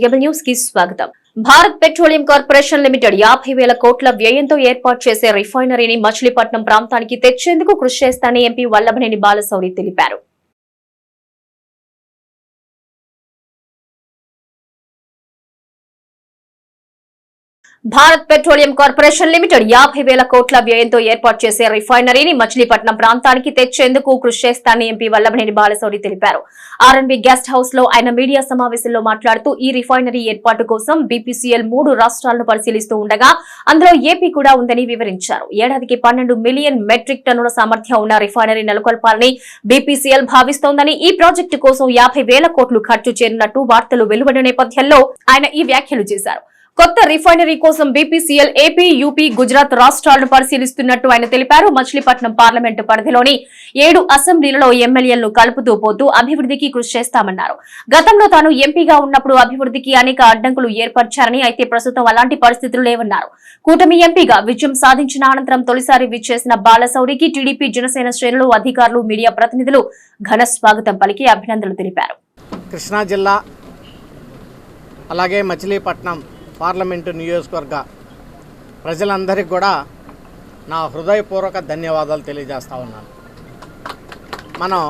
Cable news కి స్వాగతం. Bharat petroleum corporation limited 50,000 కోట్ల వ్యయంతో ఏర్పాటు చేసే రిఫైనరీని మచిలీపట్నం ప్రాంతానికి తెచ్చేందుకు కృషి చేస్తానని ఎంపీ వల్లభనేని బాలశౌరి తెలిపారు. భారత్ పెట్రోలియం కార్పొరేషన్ లిమిటెడ్ 50,000 కోట్ల వ్యయంతో ఏర్పాటు చేసే రిఫైనరీని మచిలీపట్నం ప్రాంతానికి తెచ్చేందుకు కృషి చేస్తానని ఎంపీ వల్లభనేని బాలశౌరి తెలిపారు. ఆర్ఎన్బి గెస్ట్ హౌస్ లో ఆయన మీడియా సమావేశంలో మాట్లాడుతూ ఈ రిఫైనరీ ఏర్పాటు కోసం బీపీసీఎల్ 3 రాష్ట్రాలను పరిశీలిస్తూ ఉండగా అందులో ఏపీ కూడా ఉందని వివరించారు. ఏడాదికి 12 మిలియన్ మెట్రిక్ టన్నుల సామర్థ్యం ఉన్న రిఫైనరీ నెలకొల్పాలని బీపీసీఎల్ భావిస్తోందని, ఈ ప్రాజెక్టు కోసం 50,000 కోట్లు ఖర్చు చేరినట్టు వార్తలు వెలువడిన నేపథ్యంలో ఆయన ఈ వ్యాఖ్యలు చేశారు. కొత్త రిఫైనరీ కోసం బీపీసీఎల్ ఏపీ, యూపీ, గుజరాత్ రాష్ట్రాలను పరిశీలిస్తున్నట్టు ఆయన తెలిపారు. మచిలీపట్నం పార్లమెంటు పరిధిలోని 7 అసెంబ్లీలలో ఎమ్మెల్యేలను కలుపుతూ పోతూ అభివృద్ధికి కృషి చేస్తామన్నారు. గతంలో తాను ఎంపీగా ఉన్నప్పుడు అభివృద్ధికి అనేక అడ్డంకులు ఏర్పరిచారని, అయితే ప్రస్తుతం అలాంటి పరిస్థితులు లేవన్నారు. కూటమి ఎంపీగా విజయం సాధించిన అనంతరం తొలిసారి విచ్చేసిన బాలశౌరికి టీడీపీ, జనసేన శ్రేణులు, అధికారులు, మీడియా ప్రతినిధులు ఘన స్వాగతం పలికి అభినందనలు తెలిపారు. కృష్ణా జిల్లా అలాగే మచిలీపట్నం పార్లమెంటు నియోజకవర్గ ప్రజలందరికీ కూడా నా హృదయపూర్వక ధన్యవాదాలు తెలియజేస్తూ ఉన్నాను. మనం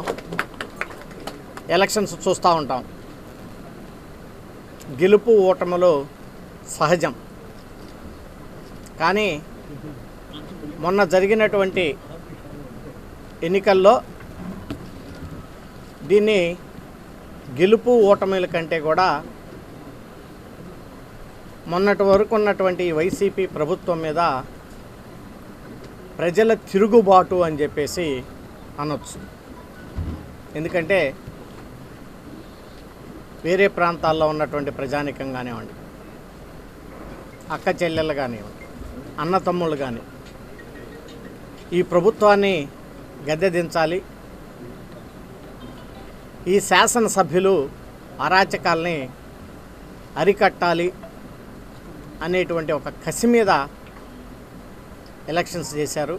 ఎలక్షన్స్ చూస్తూ ఉంటాం. గెలుపు ఓటములు సహజం. కానీ మొన్న జరిగినటువంటి ఎన్నికల్లో దీన్ని గెలుపు ఓటముల కంటే కూడా మొన్నటి వరకు ఉన్నటువంటి వైసీపీ ప్రభుత్వం మీద ప్రజల తిరుగుబాటు అని చెప్పేసి అనొచ్చు. ఎందుకంటే వేరే ప్రాంతాల్లో ఉన్నటువంటి ప్రజానికం కానివ్వండి, అక్క చెల్లెళ్ళు కానివ్వండి, అన్నతమ్ముళ్ళు కానీ ఈ ప్రభుత్వాన్ని గద్దె దించాలి, ఈ శాసనసభ్యులు అరాచకాల్ని అరికట్టాలి అనేటువంటి ఒక కసి మీద ఎలక్షన్స్ చేశారు,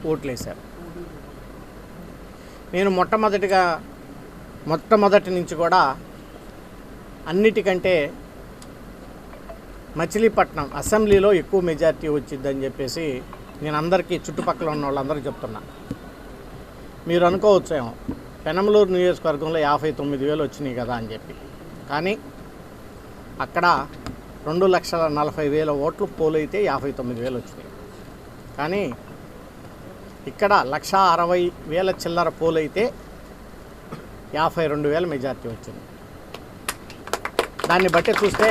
ఓట్లు వేశారు. నేను మొట్టమొదటి నుంచి కూడా అన్నిటికంటే మచిలీపట్నం అసెంబ్లీలో ఎక్కువ మెజార్టీ వచ్చిందని చెప్పేసి నేను అందరికీ, చుట్టుపక్కల ఉన్న వాళ్ళందరికీ చెప్తున్నా. మీరు అనుకోవచ్చేమో పెనమలూరు నియోజకవర్గంలో 59,000 వచ్చినాయి కదా అని చెప్పి. కానీ అక్కడ 2,40,000 ఓట్లు పోలైతే 59,000 వచ్చినాయి. కానీ ఇక్కడ 1,60,000 చిల్లర పోలైతే 52,000 మెజార్టీ వచ్చింది. దాన్ని బట్టి చూస్తే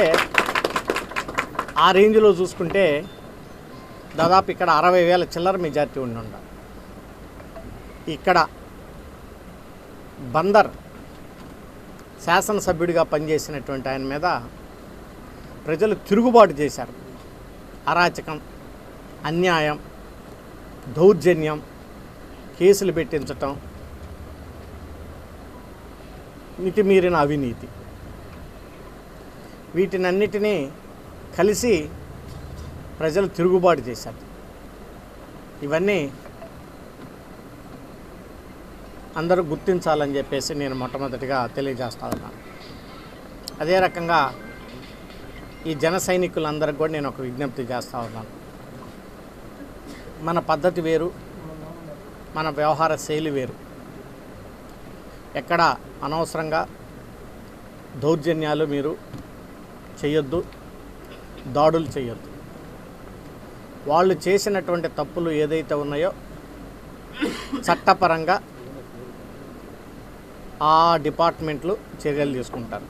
ఆ రేంజ్లో చూసుకుంటే దాదాపు ఇక్కడ 60,000 చిల్లర మెజార్టీ ఉండాలి. ఇక్కడ బందర్ శాసనసభ్యుడిగా పనిచేసినటువంటి ఆయన మీద ప్రజలు తిరుగుబాటు చేశారు. అరాచకం, అన్యాయం, దౌర్జన్యం, కేసులు పెట్టించటం, మితిమీరిన అవినీతి, వీటినన్నిటినీ కలిసి ప్రజలు తిరుగుబాటు చేశారు. ఇవన్నీ అందరూ గుర్తించాలని చెప్పేసి నేను మొట్టమొదటిగా తెలియజేస్తా ఉన్నాను. అదే రకంగా ఈ జన సైనికులందరికీ కూడా నేను ఒక విజ్ఞప్తి చేస్తూ ఉన్నాను. మన పద్ధతి వేరు, మన వ్యవహార శైలి వేరు. ఎక్కడ అనవసరంగా దౌర్జన్యాలు మీరు చేయొద్దు, దాడులు చేయొద్దు. వాళ్ళు చేసినటువంటి తప్పులు ఏదైతే ఉన్నాయో చట్టపరంగా ఆ డిపార్ట్మెంట్లు చర్యలు తీసుకుంటారు.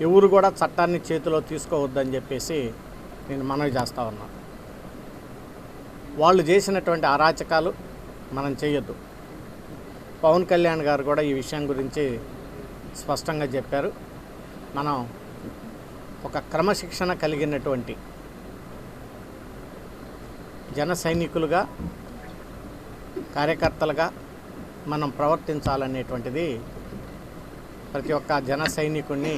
ఎవరు కూడా చట్టాన్ని చేతిలో తీసుకోవద్దని చెప్పేసి నేను మనవి చేస్తూ ఉన్నాను. వాళ్ళు చేసినటువంటి అరాచకాలు మనం చేయొద్దు. పవన్ కళ్యాణ్ గారు కూడా ఈ విషయం గురించి స్పష్టంగా చెప్పారు. మనం ఒక క్రమశిక్షణ కలిగినటువంటి జన సైనికులుగా, కార్యకర్తలుగా మనం ప్రవర్తించాలనేటువంటిది ప్రతి ఒక్క జన సైనికుడిని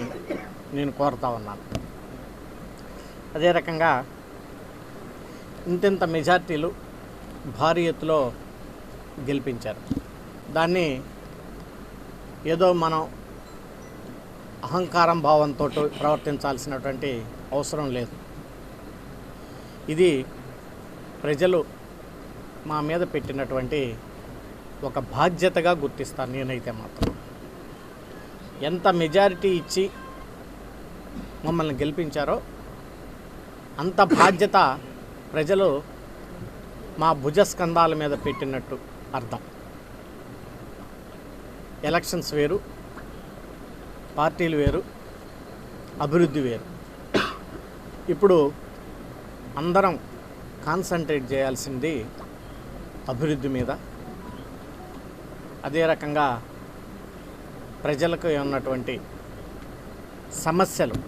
నేను కోరుతా ఉన్నాను. అదే రకంగా ఇంతింత మెజార్టీలు భారీ ఎత్తులో గెలిపించారు. దాన్ని ఏదో మనం అహంకారం భావంతో ప్రవర్తించాల్సినటువంటి అవసరం లేదు. ఇది ప్రజలు మా మీద పెట్టినటువంటి ఒక బాధ్యతగా గుర్తిస్తాను నేనైతే మాత్రం. ఎంత మెజారిటీ ఇచ్చి మమ్మల్ని గెలిపించారో అంత బాధ్యత ప్రజలు మా భుజస్కంధాల మీద పెట్టినట్టు అర్థం. ఎలక్షన్స్ వేరు, పార్టీలు వేరు, అభివృద్ధి వేరు. ఇప్పుడు అందరం కాన్సన్ట్రేట్ చేయాల్సింది అభివృద్ధి మీద. అదే రకంగా ప్రజలకు ఉన్నటువంటి సమస్యలు,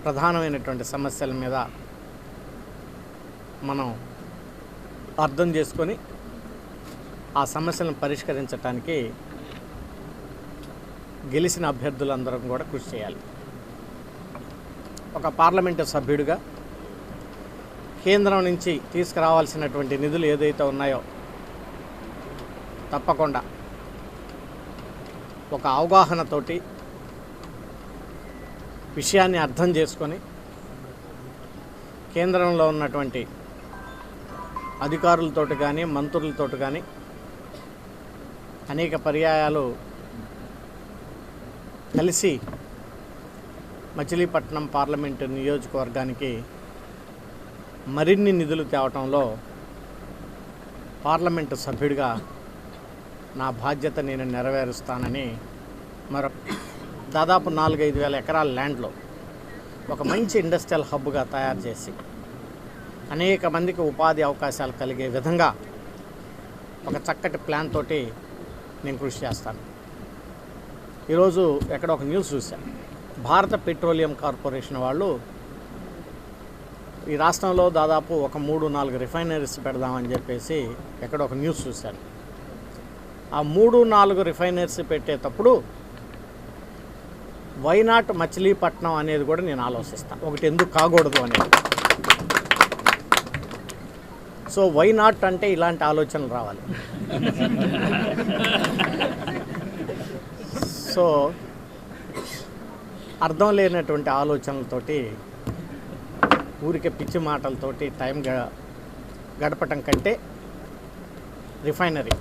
ప్రధానమైనటువంటి సమస్యల మీద మనం అర్థం చేసుకొని ఆ సమస్యలను పరిష్కరించడానికి గెలిచిన అభ్యర్థులందరం కూడా కృషి చేయాలి. ఒక పార్లమెంటు సభ్యుడిగా కేంద్రం నుంచి తీసుకురావాల్సినటువంటి నిధులు ఏదైతే ఉన్నాయో తప్పకుండా ఒక అవగాహనతోటి విషయాన్ని అర్థం చేసుకొని కేంద్రంలో ఉన్నటువంటి అధికారులతోటి కానీ మంత్రులతోటి కానీ అనేక పర్యాయాలు కలిసి మచిలీపట్నం పార్లమెంటు నియోజకవర్గానికి మరిన్ని నిధులు తేవటంలో పార్లమెంటు సభ్యుడిగా నా బాధ్యత నేను నెరవేరుస్తానని దాదాపు 4-5 వేల ఎకరాల ల్యాండ్లో ఒక మంచి ఇండస్ట్రియల్ హబ్గా తయారు చేసి అనేక మందికి ఉపాధి అవకాశాలు కలిగే విధంగా ఒక చక్కటి ప్లాన్ తోటి నేను కృషి చేస్తాను. ఈరోజు ఎక్కడ ఒక న్యూస్ చూశాను. భారత పెట్రోలియం కార్పొరేషన్ వాళ్ళు ఈ రాష్ట్రంలో దాదాపు ఒక 3-4 రిఫైనరీస్ పెడదామని చెప్పేసి ఎక్కడ ఒక న్యూస్ చూశాను. ఆ 3-4 రిఫైనరీస్ పెట్టేటప్పుడు వై నాట్ మచిలీపట్నం అనేది కూడా నేను ఆలోచిస్తాను. ఒకటి ఎందుకు కాకూడదు అనేది. సో వై నాట్ అంటే ఇలాంటి ఆలోచనలు రావాలి. సో అర్థం లేనటువంటి ఆలోచనలతోటి ఊరికే పిచ్చి మాటలతోటి టైం గడపటం కంటే రిఫైనరీ,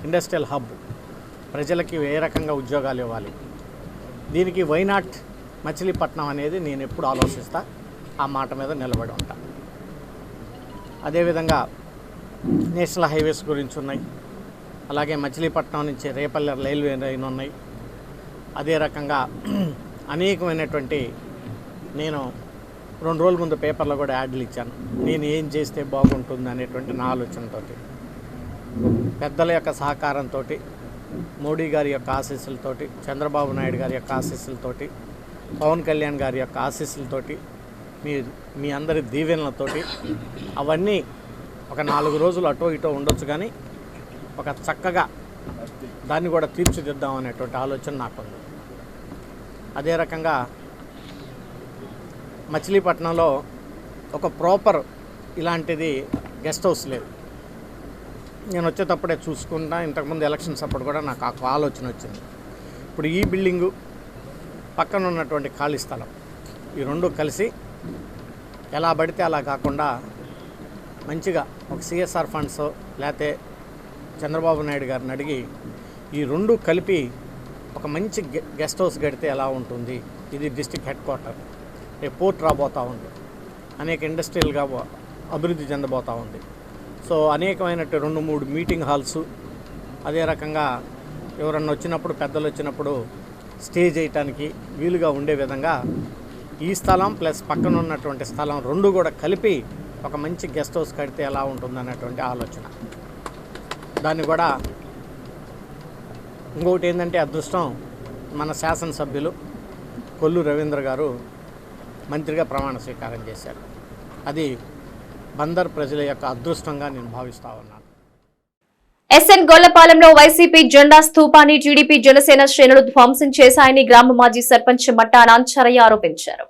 ఇండస్ట్రియల్ హబ్, ప్రజలకి ఏ రకంగా ఉద్యోగాలు ఇవ్వాలి, దీనికి వై నాట్ మచిలీపట్నం అనేది నేను ఎప్పుడు ఆలోచిస్తా. ఆ మాట మీద నిలబడి ఉంటా. అదేవిధంగా నేషనల్ హైవేస్ గురించి ఉన్నాయి. అలాగే మచిలీపట్నం నుంచి రేపల్లె రైల్వే లైన్ ఉన్నాయి. అదే రకంగా అనేకమైనటువంటి నేను 2 రోజుల ముందు పేపర్లో కూడా యాడ్లు ఇచ్చాను. నేను ఏం చేస్తే బాగుంటుంది అనేటువంటి నా ఆలోచనతో, పెద్దల యొక్క సహకారంతో, మోడీ గారి యొక్క ఆశీస్సులతోటి, చంద్రబాబు నాయుడు గారి యొక్క ఆశీస్సులతోటి, పవన్ కళ్యాణ్ గారి యొక్క ఆశీస్సులతోటి, మీ అందరి దీవెనలతోటి అవన్నీ ఒక 4 రోజులు అటో ఇటో ఉండొచ్చు, కానీ ఒక చక్కగా దాన్ని కూడా తీర్చిదిద్దాం అనేటువంటి ఆలోచన నాకుంది. అదే రకంగా మచిలీపట్నంలో ఒక ప్రాపర్ ఇలాంటిది గెస్ట్ హౌస్ లేదు. నేను వచ్చేటప్పుడే చూసుకుంటా, ఇంతకుముందు ఎలక్షన్స్ అప్పుడు కూడా నాకు ఆ ఆలోచన వచ్చింది. ఇప్పుడు ఈ బిల్డింగు పక్కన ఉన్నటువంటి ఖాళీ స్థలం, ఈ 2 కలిసి ఎలా పడితే అలా కాకుండా మంచిగా ఒక సిఎస్ఆర్ ఫండ్స్ లేకపోతే చంద్రబాబు నాయుడు గారిని అడిగి ఈ 2 కలిపి ఒక మంచి గెస్ట్ హౌస్ కడితే ఎలా ఉంటుంది. ఇది డిస్ట్రిక్ట్ హెడ్ క్వార్టర్, రేపు పోర్ట్ రాబోతూ ఉంది, అనేక ఇండస్ట్రియల్గా అభివృద్ధి చెందబోతూ ఉంది. సో అనేకమైనట్టు 2-3 మీటింగ్ హాల్స్, అదే రకంగా ఎవరన్నా వచ్చినప్పుడు, పెద్దలు వచ్చినప్పుడు స్టే చేయటానికి వీలుగా ఉండే విధంగా ఈ స్థలం ప్లస్ పక్కన ఉన్నటువంటి స్థలం 2 కూడా కలిపి ఒక మంచి గెస్ట్ హౌస్ కడితే ఎలా ఉంటుందన్నటువంటి ఆలోచన. దాన్ని కూడా ఇంకొకటి ఏంటంటే అదృష్టం, మన శాసనసభ్యులు కొల్లు రవీంద్ర గారు మంత్రిగా ప్రమాణ స్వీకారం చేశారు. అది బందర్ ప్రజల యొక్క అదృష్టంగా నేను భావిస్తా ఉన్నాను. ఎస్ఎన్ గొల్లపాలెంలో వైసీపీ జెండా స్తూపాన్ని టీడీపీ జనసేన శ్రేణులు ధ్వంసం చేశాయని గ్రామ మాజీ సర్పంచ్ మట్టా నాంచారయ్య ఆరోపించారు.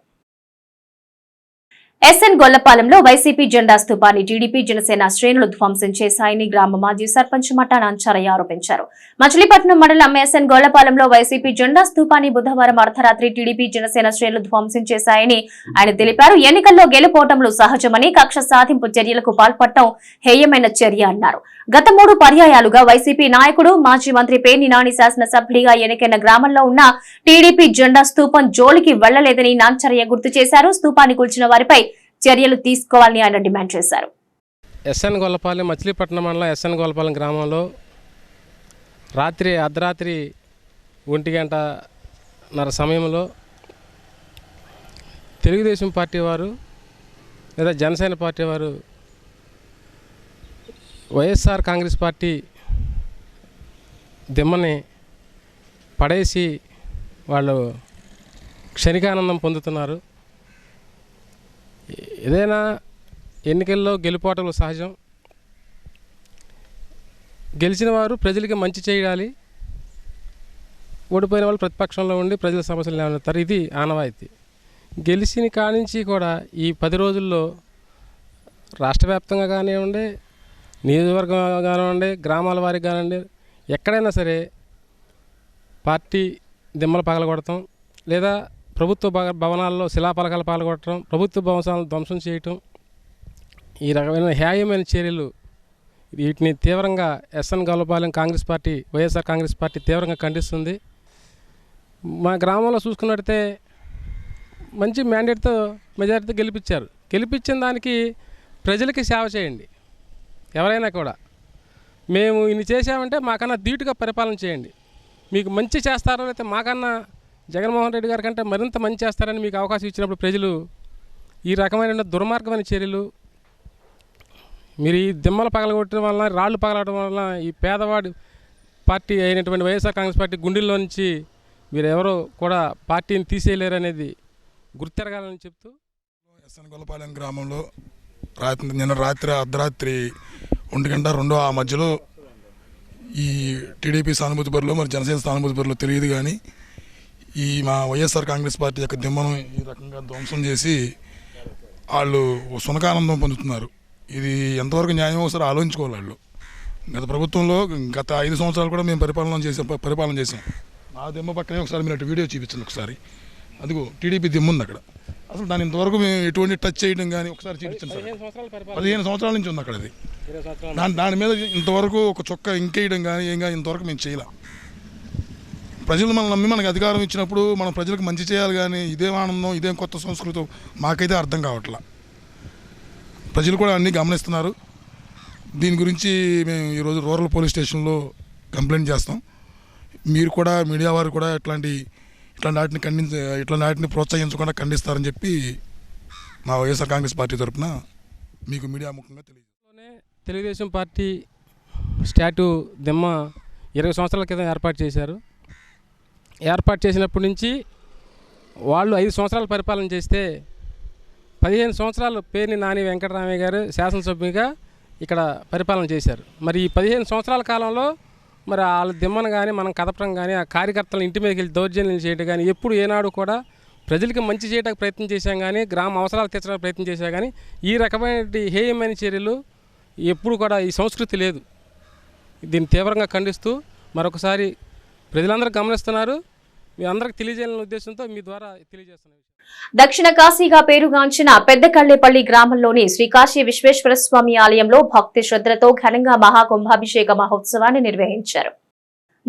ఎస్ఎన్ గొల్లపాలెంలో వైసీపీ జెండా స్తూపాన్ని టీడీపీ జనసేన శ్రేణులు ధ్వంసం చేశాయని గ్రామ మాజీ సర్పంచ్ మఠాన్ అంచారయ్య ఆరోపించారు. మచిలీపట్నం మండలం ఎస్ఎన్ గొల్లపాలెంలో వైసీపీ జెండా స్తూపాన్ని బుధవారం అర్ధరాత్రి టీడీపీ జనసేన శ్రేణులు ధ్వంసం చేశాయని ఆయన తెలిపారు. ఎన్నికల్లో గెలుపోటములు సహజమని కక్ష సాధింపు చర్యలకు పాల్పడటం హేయమైన చర్య అన్నారు. గత 3 పర్యాయాలుగా వైసీపీ నాయకుడు మాజీ మంత్రి పేర్ని నాని శాసనసభ్యుడిగా ఎన్నికైన గ్రామంలో ఉన్న టీడీపీ జెండా స్తూపం జోలికి వెళ్లలేదని నాంచరయ్య గుర్తు చేశారు. స్తూపాన్ని కూల్చిన వారిపై చర్యలు తీసుకోవాలని ఆయన డిమాండ్ చేశారు. ఎస్ఎన్ గొల్లపాలెం మచిలీపట్నం మండలం ఎస్ఎన్ గొల్లపాలెం గ్రామంలో అర్ధరాత్రి 1:00 సమయంలో తెలుగుదేశం పార్టీ వారు లేదా జనసేన పార్టీ వారు వైఎస్ఆర్ కాంగ్రెస్ పార్టీ దిమ్మని పడేసి వాళ్ళు క్షణికానందం పొందుతున్నారు. ఏదైనా ఎన్నికల్లో గెలుపోటములు సహజం. గెలిచిన వారు ప్రజలకి మంచి చేయాలి, ఓడిపోయిన వాళ్ళు ప్రతిపక్షంలో ఉండి ప్రజల సమస్యలు లేవనెత్తారు. ఇది ఆనవాయితీ. గెలిచిన కానించి కూడా ఈ 10 రోజుల్లో రాష్ట్ర వ్యాప్తంగా కానివ్వండి, నియోజకవర్గం కానివ్వండి, గ్రామాల వారికి కానివ్వండి, ఎక్కడైనా సరే పార్టీ దిమ్మలు పగలగొడటం లేదా ప్రభుత్వ భవనాల్లో శిలాపలకాలు పగలగొట్టడం, ప్రభుత్వ భవనాలను ధ్వంసం చేయటం, ఈ రకమైన హేయమైన చర్యలు వీటిని తీవ్రంగా SN Gollapalem Congress party YSR Congress party తీవ్రంగా ఖండిస్తుంది. మా గ్రామంలో చూసుకున్నట్టయితే మంచి మ్యాండేట్తో మెజారిటీతో గెలిపించారు. గెలిపించిన దానికి ప్రజలకి సేవ చేయండి. ఎవరైనా కూడా మేము ఇన్ని చేసామంటే మాకన్నా ధీటుగా పరిపాలన చేయండి. మీకు మంచి చేస్తారో లేకపోతే మాకన్నా జగన్మోహన్ రెడ్డి గారి కంటే మరింత మంచి చేస్తారని మీకు అవకాశం ఇచ్చినప్పుడు ప్రజలు ఈ రకమైన దుర్మార్గమైన చర్యలు, మీరు ఈ దిమ్మలు పగలగొట్టడం వలన, రాళ్ళు పగలగడం వలన ఈ పేదవాడి పార్టీ అయినటువంటి వైఎస్ఆర్ కాంగ్రెస్ పార్టీ గుండెల్లో నుంచి మీరు ఎవరో కూడా పార్టీని తీసేయలేరు అనేది గుర్తెరగాలని చెప్తూ ఎస్ఎన్ గొల్లపాలెం గ్రామంలో నిన్న అర్ధరాత్రి 1:02 ఆ మధ్యలో ఈ టీడీపీ సానుభూతి పరులు మరి జనసేన సానుభూతి పరులు తెలియదు కానీ ఈ మా వైఎస్ఆర్ కాంగ్రెస్ పార్టీ యొక్క దిమ్మను ఈ రకంగా ధ్వంసం చేసి వాళ్ళు సునకానందం పొందుతున్నారు. ఇది ఎంతవరకు న్యాయమో ఒకసారి ఆలోచించుకోవాలి. వాళ్ళు గత ప్రభుత్వంలో గత 5 సంవత్సరాలు కూడా మేము పరిపాలన చేసాం. ఆ దిమ్మ పక్కనే ఒకసారి మీరు వీడియో చూపించండి. ఒకసారి అదిగో టీడీపీ దిమ్మ ఉంది అక్కడ. అసలు దాని ఇంతవరకు మేము ఎటువంటి టచ్ చేయడం కానీ ఒకసారి చూపించండి సార్. 15 సంవత్సరాల నుంచి ఉంది అక్కడ. అది దాని మీద ఇంతవరకు ఒక చొక్క ఇంకేయడం కానీ ఏం కానీ ఇంతవరకు మేము చేయలేం. ప్రజలు మనం నమ్మి మనకు అధికారం ఇచ్చినప్పుడు మనం ప్రజలకు మంచి చేయాలి కానీ ఇదేం ఆనందం, ఇదేం కొత్త సంస్కృతం మాకైతే అర్థం కావట్లా. ప్రజలు కూడా అన్నీ గమనిస్తున్నారు. దీని గురించి మేము ఈరోజు రూరల్ పోలీస్ స్టేషన్లో కంప్లైంట్ చేస్తాం. మీరు కూడా మీడియా వారు కూడా ఇట్లాంటి వాటిని ప్రోత్సహించకుండా ఖండిస్తారని చెప్పి మా వైఎస్ఆర్ కాంగ్రెస్ పార్టీ తరఫున మీకు మీడియా ముఖంగా తెలియజేస్తాం. తెలుగుదేశం పార్టీ స్టాట్యూ దిమ్మ 20 సంవత్సరాల క్రితం ఏర్పాటు చేశారు. ఏర్పాటు చేసినప్పటి నుంచి వాళ్ళు 5 సంవత్సరాలు పరిపాలన చేస్తే 15 సంవత్సరాలు పేర్ని నాని వెంకటరామయ్య గారు శాసనసభ్యునిగా ఇక్కడ పరిపాలన చేశారు. మరి ఈ 15 సంవత్సరాల కాలంలో మరి వాళ్ళ దిమ్మను కానీ మనం కదపడం కానీ, ఆ కార్యకర్తలను ఇంటి మీదకి వెళ్ళి దౌర్జన్యం చేయడం కానీ, ఎప్పుడు ఏనాడు కూడా ప్రజలకి మంచి చేయడానికి ప్రయత్నం చేశాం కానీ, గ్రామ అవసరాలు తీర్చడానికి ప్రయత్నం చేశాం కానీ ఈ రకమైన హేయమైన చర్యలు ఎప్పుడు కూడా ఈ సంస్కృతి లేదు. దీన్ని తీవ్రంగా ఖండిస్తూ మరొకసారి ప్రజలందరూ గమనిస్తున్నారు, మీ అందరికి తెలియజేయాలనే ఉద్దేశంతో మీ ద్వారా తెలియజేస్తున్నాను. దక్షిణ కాశీగా పేరుగాంచిన పెద్దకళ్లేపల్లి గ్రామంలోని శ్రీ కాశీ విశ్వేశ్వర స్వామి ఆలయంలో భక్తి శ్రద్ధలతో ఘనంగా మహాకుంభాభిషేక మహోత్సవాన్ని నిర్వహించారు.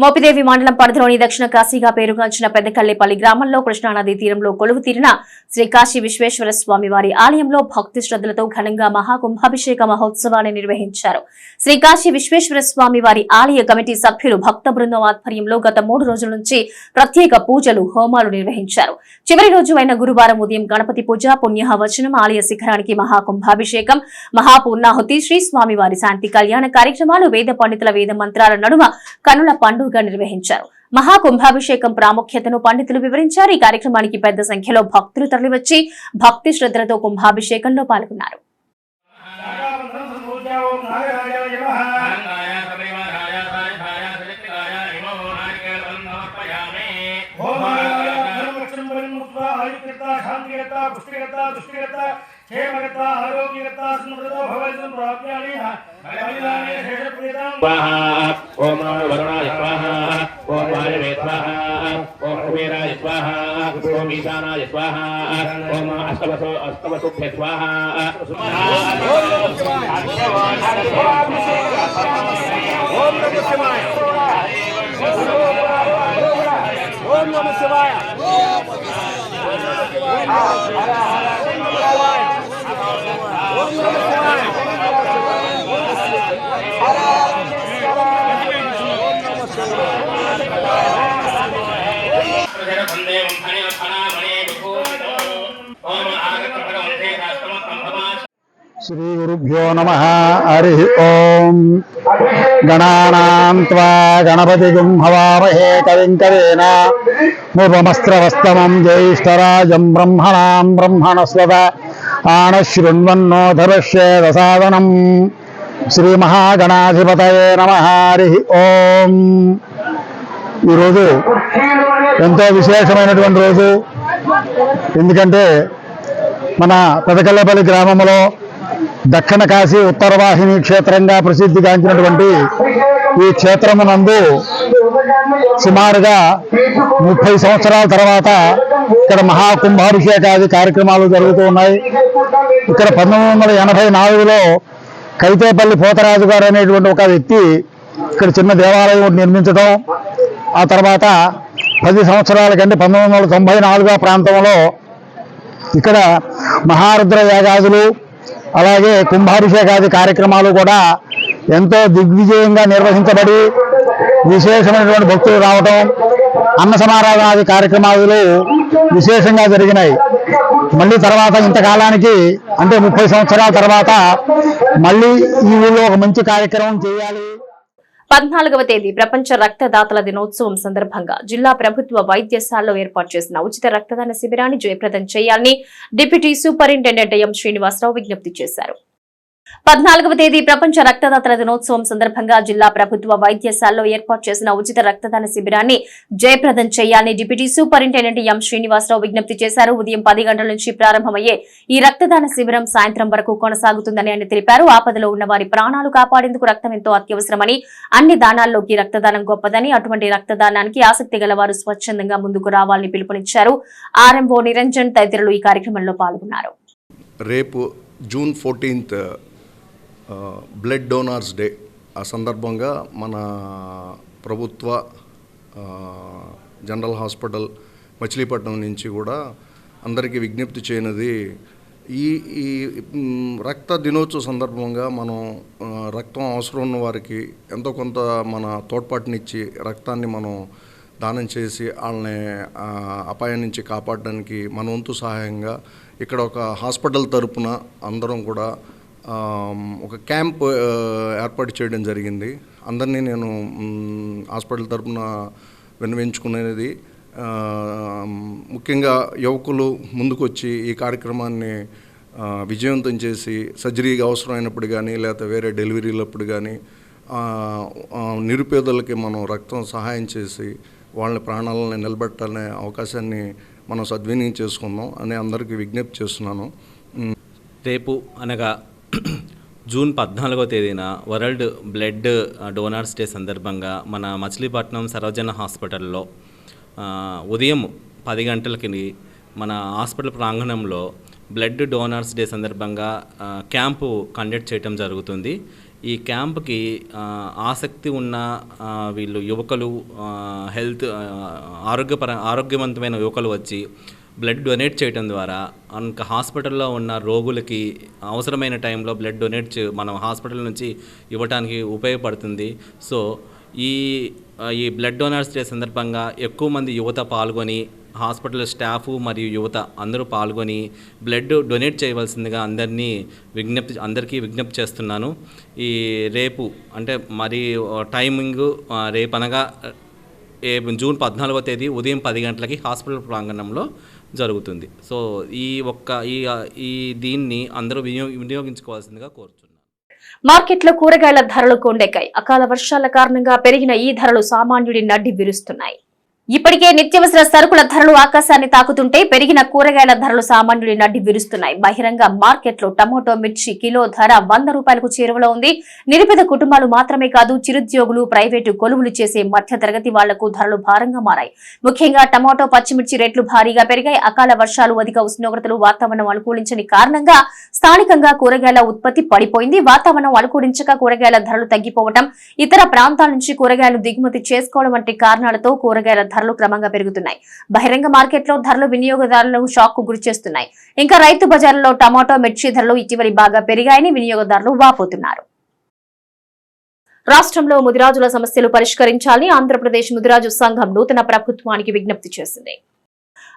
మోపిదేవి మండలం పరిధిలోని దక్షిణ కాశీగా పేరుగాంచిన పెద్దకళ్లేపల్లి గ్రామంలో కృష్ణానది తీరంలో కొలువు తీరిన శ్రీ కాశీ విశ్వేశ్వర స్వామి వారి ఆలయంలో భక్తి శ్రద్ధలతో ఘనంగా మహాకుంభాభిషేక మహోత్సవాన్ని నిర్వహించారు. శ్రీ కాశీ విశ్వేశ్వర స్వామి వారి ఆలయ కమిటీ సభ్యులు భక్త బృందం ఆధ్వర్యంలో గత 3 రోజుల నుంచి ప్రత్యేక పూజలు, హోమాలు నిర్వహించారు. చివరి రోజు అయిన గురువారం ఉదయం గణపతి పూజ, పుణ్యవచనం, ఆలయ శిఖరానికి మహాకుంభాభిషేకం, మహాపూర్ణాహుతి, శ్రీ స్వామి వారి శాంతి కళ్యాణ కార్యక్రమాలు, వేద పండితుల వేద మంత్రాల నడుమ కనుల పండుగ నిర్వహించారు. మహాకుంభాభిషేకం ప్రాముఖ్యతను పండితులు వివరించారు. ఈ కార్యక్రమానికి పెద్ద సంఖ్యలో భక్తులు తరలివచ్చి భక్తి శ్రద్ధలతో కుంభాభిషేకంలో పాల్గొన్నారు. ओम वरुणाय स्वाहा ओम वायवे स्वाहा ओम कुबेराय स्वाहा ओम ईशानाय स्वाहा ओम अष्टवसुभ्ये स्वाहा ओम नमः शिवाय ओम नमः शिवाय श्री गुरुभ्यो नमः हरि ओम गणानां त्वा गणपतिगुं हवामहे कविं कवेन मुपमस्त्रवस्तमं ज्येष्ठराजं ब्रह्मणां ब्रह्मणस्पत आनशृण्वन्नोधरश्येदसादनं श्रीमहागणाधिपतये नमः हरि ओम ఈరోజు ఎంతో విశేషమైనటువంటి రోజు. ఎందుకంటే మన పెదకల్లపల్లి గ్రామంలో దక్షిణ కాశీ ఉత్తరవాహిని క్షేత్రంగా ప్రసిద్ధిగాంచినటువంటి ఈ క్షేత్రమునందు సుమారుగా 30 సంవత్సరాల తర్వాత ఇక్కడ మహాకుంభాభిషేకాది కార్యక్రమాలు జరుగుతూ ఉన్నాయి. ఇక్కడ 1984లో కైతేపల్లి పోతరాజు గారు అనేటువంటి ఒక వ్యక్తి ఇక్కడ చిన్న దేవాలయం నిర్మించడం, ఆ తర్వాత 10 సంవత్సరాల కంటే 1994 ప్రాంతంలో ఇక్కడ మహారుద్ర యాగాదులు అలాగే కుంభాభిషేకాది కార్యక్రమాలు కూడా ఎంతో దిగ్విజయంగా నిర్వహించబడి విశేషమైనటువంటి భక్తులు రావడం, అన్న సమారాధనాది కార్యక్రమాలు విశేషంగా జరిగినాయి. మళ్ళీ తర్వాత ఇంతకాలానికి అంటే 30 సంవత్సరాల తర్వాత మళ్ళీ ఈ ఊళ్ళో ఒక మంచి కార్యక్రమం చేయాలి. 14వ తేదీ ప్రపంచ రక్తదాతల దినోత్సవం సందర్భంగా జిల్లా ప్రభుత్వ వైద్యశాలలో ఏర్పాటు చేసిన ఉచిత రక్తదాన శిబిరాన్ని జయప్రదం చేయాలని డిప్యూటీ సూపరింటెండెంట్ ఎం శ్రీనివాసరావు విజ్ఞప్తి చేశారు. 14వ తేదీ ప్రపంచ రక్తదాతల దినోత్సవం సందర్భంగా జిల్లా ప్రభుత్వ వైద్యశాలలో ఏర్పాటు చేసిన ఉచిత రక్తదాన శిబిరాన్ని జయప్రదం చేయాలని డిప్యూటీ సూపరింటెండెంట్ ఎం శ్రీనివాసరావు విజ్ఞప్తి చేశారు. ఉదయం 10 గంటల నుంచి ప్రారంభమయ్యే ఈ రక్తదాన శిబిరం సాయంత్రం వరకు కొనసాగుతుందని ఆయన తెలిపారు. ఆపదలో ఉన్న వారి ప్రాణాలు కాపాడేందుకు రక్తం ఎంతో అత్యవసరమని, అన్ని దానాల్లోకి రక్తదానం గొప్పదని, అటువంటి రక్తదానానికి ఆసక్తి గల వారు స్వచ్ఛందంగా ముందుకు రావాలని పిలుపునిచ్చారు. ఆర్ఎంఓ నిరంజన్ తదితరులు ఈ కార్యక్రమంలో పాల్గొన్నారు. రేపు June 14th blood donors day. ఆ సందర్భంగా మన ప్రభుత్వ జనరల్ హాస్పిటల్ మచిలీపట్నం నుంచి కూడా అందరికీ విజ్ఞప్తి చేయనది, ఈ రక్త దినోత్సవ సందర్భంగా మనం రక్తం అవసరం ఉన్న వారికి ఎంతో కొంత మన తోడ్పాటునిచ్చి రక్తాన్ని మనం దానం చేసి వాళ్ళని అపాయం నుంచి కాపాడడానికి మన వంతు సహాయంగా ఇక్కడ ఒక హాస్పిటల్ తరపున అందరం కూడా ఒక క్యాంప్ ఏర్పాటు చేయడం జరిగింది. అందరినీ నేను హాస్పిటల్ తరపున విన్నవించుకునేది, ముఖ్యంగా యువకులు ముందుకొచ్చి ఈ కార్యక్రమాన్ని విజయవంతం చేసి సర్జరీగా అవసరమైనప్పుడు కానీ లేకపోతే వేరే డెలివరీలప్పుడు కానీ నిరుపేదలకి మనం రక్తం సహాయం చేసి వాళ్ళ ప్రాణాలను నిలబెట్టాలనే అవకాశాన్ని మనం సద్వినియోగం చేసుకుందాం అని అందరికీ విజ్ఞప్తి చేస్తున్నాను. రేపు అనగా జూన్ 14వ తేదీన వరల్డ్ బ్లడ్ డోనార్స్ డే సందర్భంగా మన మచిలీపట్నం సర్వజన హాస్పిటల్లో ఉదయం 10 గంటలకి మన హాస్పిటల్ ప్రాంగణంలో బ్లడ్ డోనార్స్ డే సందర్భంగా క్యాంపు కండక్ట్ చేయడం జరుగుతుంది. ఈ క్యాంప్కి ఆసక్తి ఉన్న వీళ్ళు యువకులు, ఆరోగ్యవంతమైన యువకులు వచ్చి బ్లడ్ డొనేట్ చేయడం ద్వారా ఇంకా హాస్పిటల్లో ఉన్న రోగులకి అవసరమైన టైంలో బ్లడ్ డొనేట్ మనం హాస్పిటల్ నుంచి ఇవ్వడానికి ఉపయోగపడుతుంది. సో ఈ బ్లడ్ డోనార్స్ డే సందర్భంగా ఎక్కువ మంది యువత పాల్గొని, హాస్పిటల్ స్టాఫ్ మరియు యువత అందరూ పాల్గొని బ్లడ్ డొనేట్ చేయవలసిందిగా అందరికీ విజ్ఞప్తి చేస్తున్నాను. ఈ రేపు అంటే మరి టైమింగ్ రేపు అనగా జూన్ 14వ తేదీ ఉదయం 10 గంటలకి హాస్పిటల్ ప్రాంగణంలో జరుగుతుంది. సో ఈ దీన్ని అందరూ వినియోగించుకోవాల్సిందిగా కోరుచున్నాను. మార్కెట్లో కూరగాయల ధరలు కొండెక్కాయి. అకాల వర్షాల కారణంగా పెరిగిన ఈ ధరలు సామాన్యుడి నడ్డి విరుస్తున్నాయి. ఇప్పటికే నిత్యావసర సరుకుల ధరలు ఆకాశాన్ని తాకుతుంటే పెరిగిన కూరగాయల ధరలు సామాన్యుడి నడ్డి విరుస్తున్నాయి. బహిరంగ మార్కెట్లో టమోటో మిర్చి కిలో ధర 100 రూపాయలకు చేరువలో ఉంది. నిరుపేద కుటుంబాలు మాత్రమే కాదు, చిరుద్యోగులు, ప్రైవేటు కొలువులు చేసే మధ్య తరగతి వాళ్లకు ధరలు భారంగా మారాయి. ముఖ్యంగా టమోటో, పచ్చిమిర్చి రేట్లు భారీగా పెరిగాయి. అకాల వర్షాలు, అధిక ఉష్ణోగ్రతలు, వాతావరణం అనుకూలించని కారణంగా స్థానికంగా కూరగాయల ఉత్పత్తి పడిపోయింది. వాతావరణం అనుకూలించక కూరగాయల ధరలు తగ్గిపోవడం, ఇతర ప్రాంతాల నుంచి కూరగాయలు దిగుమతి చేసుకోవడం వంటి కారణాలతో కూరగాయల ధరలు క్రమంగా పెరుగుతున్నాయి. బహిరంగ మార్కెట్లో ధరలు వినియోగదారులను షాక్ కు గురిచేస్తున్నాయి. ఇంకా రైతు బజార్లలో టమాటో, మిర్చి ధరలు ఇటీవలి బాగా పెరిగాయని వినియోగదారులు వాపోతున్నారు. రాష్ట్రంలో ముదిరాజుల సమస్యలు పరిష్కరించాలని ఆంధ్రప్రదేశ్ ముదిరాజు సంఘం నూతన ప్రభుత్వానికి విజ్ఞప్తి చేసింది.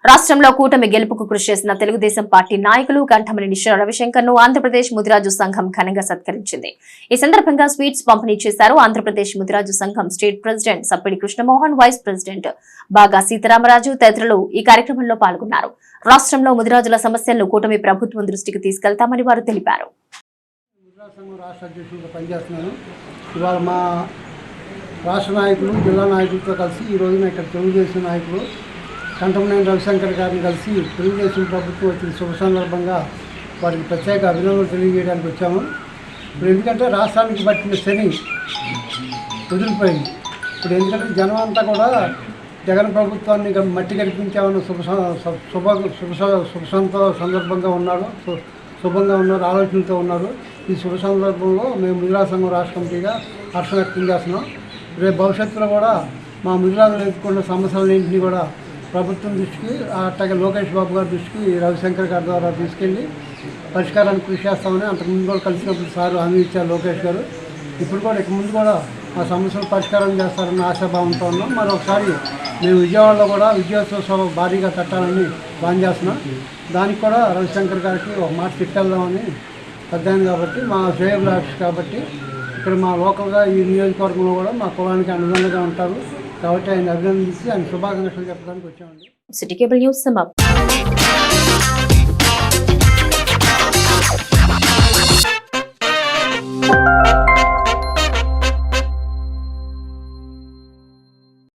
రాష్ట్రంలో కూటమి గెలుపుకు కృషి చేసిన తెలుగుదేశం పార్టీ నాయకులు కంఠమనేని రవిశంకర్ ను ఆంధ్రప్రదేశ్ ముదిరాజు సంఘం ఘనంగా సత్కరించింది. ఈ సందర్భంగా స్వీట్స్ పంపిణీ చేశారు. ఆంధ్రప్రదేశ్ ముదిరాజు సంఘం state president సప్పిడి Krishnamohan, vice president బాగా సీతారామరాజు తదితరులు ఈ కార్యక్రమంలో పాల్గొన్నారు. రాష్ట్రంలో ముదిరాజుల సమస్యలను కూటమి ప్రభుత్వం దృష్టికి తీసుకెళ్తామని వారు తెలిపారు. ఇవాళ మా రాష్ట్ర నాయకులు, జిల్లా నాయకులతో కలిసి ఈ రోజున ఇక్కడ తెలుగుదేశం నాయకులు కంఠమనేని రవిశంకర్ గారిని కలిసి తెలుగుదేశం ప్రభుత్వం వచ్చిన శుభ సందర్భంగా వారికి ప్రత్యేక అభినందనలు తెలియజేయడానికి వచ్చాము. ఇప్పుడు ఎందుకంటే రాష్ట్రానికి పట్టిన శని వదిలిపోయింది. ఇప్పుడు ఎందుకంటే జనం అంతా కూడా జగన్ ప్రభుత్వాన్ని మట్టి కనిపించామన్న సందర్భంగా ఉన్నారు, శుభంగా ఉన్నారు, ఆలోచనలతో ఉన్నారు. ఈ శుభ సందర్భంలో మేము ముదిరాజు సంఘం రాష్ట్ర కమిటీగా హర్షం వ్యక్తం చేస్తున్నాం. రేపు భవిష్యత్తులో కూడా మా ముదిరాజులు ఎదుర్కొన్న సమస్యలన్నింటినీ కూడా ప్రభుత్వం దృష్టికి, అట్లాగే లోకేష్ బాబు గారి దృష్టికి రవిశంకర్ గారి ద్వారా తీసుకెళ్ళి పరిష్కారానికి కృషి చేస్తామని అంతకుముందు కూడా కలిసినప్పుడు సార్ హామీ ఇచ్చారు లోకేష్ గారు. ఇప్పుడు కూడా ఇక ముందు కూడా ఆ సమస్యలు పరిష్కారం చేస్తారన్న ఆశాభావంతో ఉన్నాం. మరొకసారి మేము విజయవాడలో కూడా విజయోత్సవ సభ భారీగా కట్టాలని ప్లాన్ చేస్తున్నాం. దానికి కూడా రవిశంకర్ గారికి ఒక మాట చెప్పేద్దామని పెద్దాను కాబట్టి, మా శ్రేయభిలాష్ కాబట్టి ఇక్కడ మా లోకల్గా ఈ నియోజకవర్గంలో కూడా మా కులానికి అనుగుణంగా ఉంటారు కాబట్టి ఆయన అభినందించి ఆయన శుభాకాంక్షలు చెప్పడానికి వచ్చామండి. సిటీ కేబుల్ న్యూస్ సమాప్తం.